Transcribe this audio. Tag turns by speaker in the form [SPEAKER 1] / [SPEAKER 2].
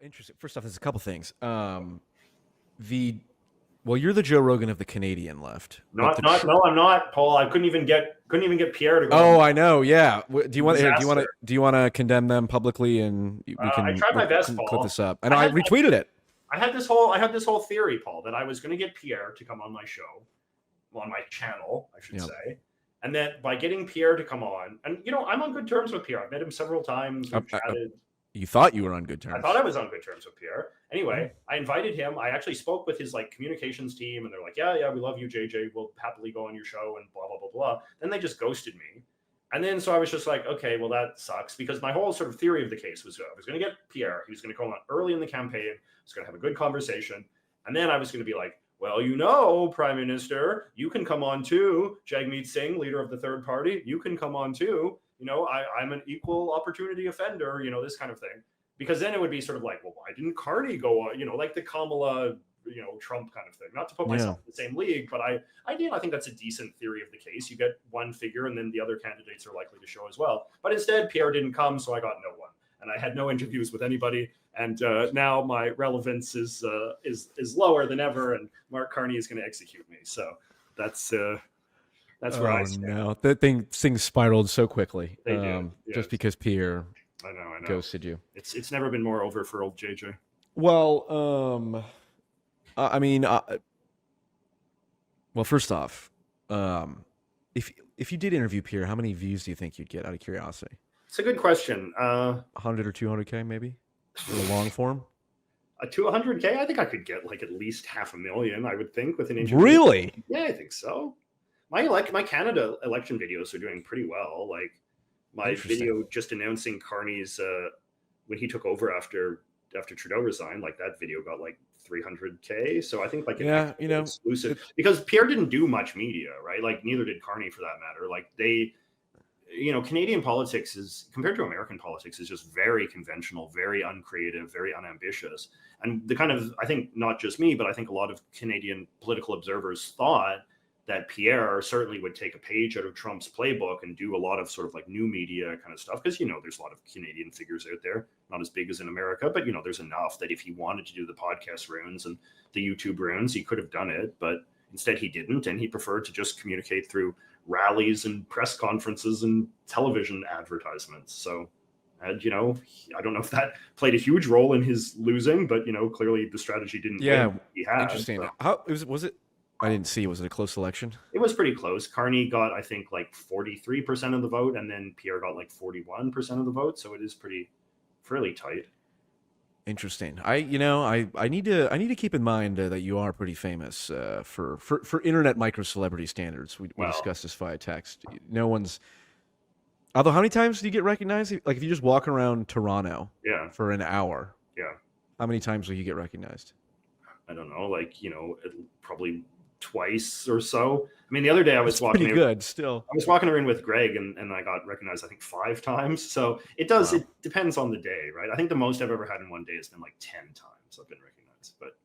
[SPEAKER 1] Interesting. First off, there's a couple things. You're the Joe Rogan of the Canadian left.
[SPEAKER 2] No, I'm not, Paul. I couldn't even get Pierre to go.
[SPEAKER 1] Oh, I know. Yeah. Do you want to condemn them publicly, and we can?
[SPEAKER 2] I tried my best, Paul.
[SPEAKER 1] Clip this up. I know. I retweeted it.
[SPEAKER 2] I had this whole theory, Paul, that I was going to get Pierre to come on my show, on my channel, I should say, and that by getting Pierre to come on, and I'm on good terms with Pierre. I've met him several times. We've chatted.
[SPEAKER 1] You thought you were on good terms.
[SPEAKER 2] I thought I was on good terms with Pierre. Anyway, I invited him. I actually spoke with his communications team, and they're like, yeah, we love you, JJ. We'll happily go on your show and blah, blah, blah, blah. Then they just ghosted me. And then so I was just like, okay, well, that sucks, because my whole sort of theory of the case was I was going to get Pierre. He was going to come on early in the campaign. I was going to have a good conversation. And then I was going to be like, well, Prime Minister, you can come on too. Jagmeet Singh, leader of the third party, you can come on too. I'm an equal opportunity offender, this kind of thing. Because then it would be sort of like, well, why didn't Carney go on, like the Kamala, Trump kind of thing. Not to put myself in the same league, but I think that's a decent theory of the case. You get one figure and then the other candidates are likely to show as well. But instead, Pierre didn't come, so I got no one. And I had no interviews with anybody. And now my relevance is lower than ever, and Mark Carney is going to execute me. So that's where I stand.
[SPEAKER 1] No, things spiraled so quickly.
[SPEAKER 2] They did,
[SPEAKER 1] just because Pierre
[SPEAKER 2] I know.
[SPEAKER 1] ghosted you.
[SPEAKER 2] It's never been more over for old JJ.
[SPEAKER 1] Well, first off, if you did interview Pierre, how many views do you think you'd get, out of curiosity?
[SPEAKER 2] It's a good question.
[SPEAKER 1] 100 or 200K maybe in the long form.
[SPEAKER 2] To 100K, I think I could get at least 500,000. I would think, with an interview.
[SPEAKER 1] Really?
[SPEAKER 2] Yeah, I think so. My Canada election videos are doing pretty well. Like my video just announcing Carney's when he took over after Trudeau resigned, that video got 300K. So I think exclusive, because Pierre didn't do much media, right? Neither did Carney, for that matter. Canadian politics is, compared to American politics, is just very conventional, very uncreative, very unambitious. And I think not just me, but I think a lot of Canadian political observers thought that Pierre certainly would take a page out of Trump's playbook and do a lot of sort of new media kind of stuff. Because, there's a lot of Canadian figures out there, not as big as in America, but, there's enough that if he wanted to do the podcast rounds and the YouTube rounds, he could have done it. But instead he didn't. And he preferred to just communicate through rallies and press conferences and television advertisements. So, I don't know if that played a huge role in his losing, but, clearly the strategy didn't win. He had.
[SPEAKER 1] Interesting.
[SPEAKER 2] So.
[SPEAKER 1] How was it? I didn't see. Was it a close election?
[SPEAKER 2] It was pretty close. Carney got, I think, 43% of the vote, and then Pierre got 41% of the vote. So it is fairly tight.
[SPEAKER 1] Interesting. I need to keep in mind that you are pretty famous for internet micro celebrity standards. We discussed this via text. No one's. Although, how many times do you get recognized? If you just walk around Toronto, for an hour, how many times will you get recognized?
[SPEAKER 2] I don't know, probably twice or so. I mean, the other day I was walking.
[SPEAKER 1] Pretty good, still.
[SPEAKER 2] I was walking around with Greg, and I got recognized, I think, 5 times. So it does. Wow. It depends on the day, right? I think the most I've ever had in one day has been 10 times I've been recognized. But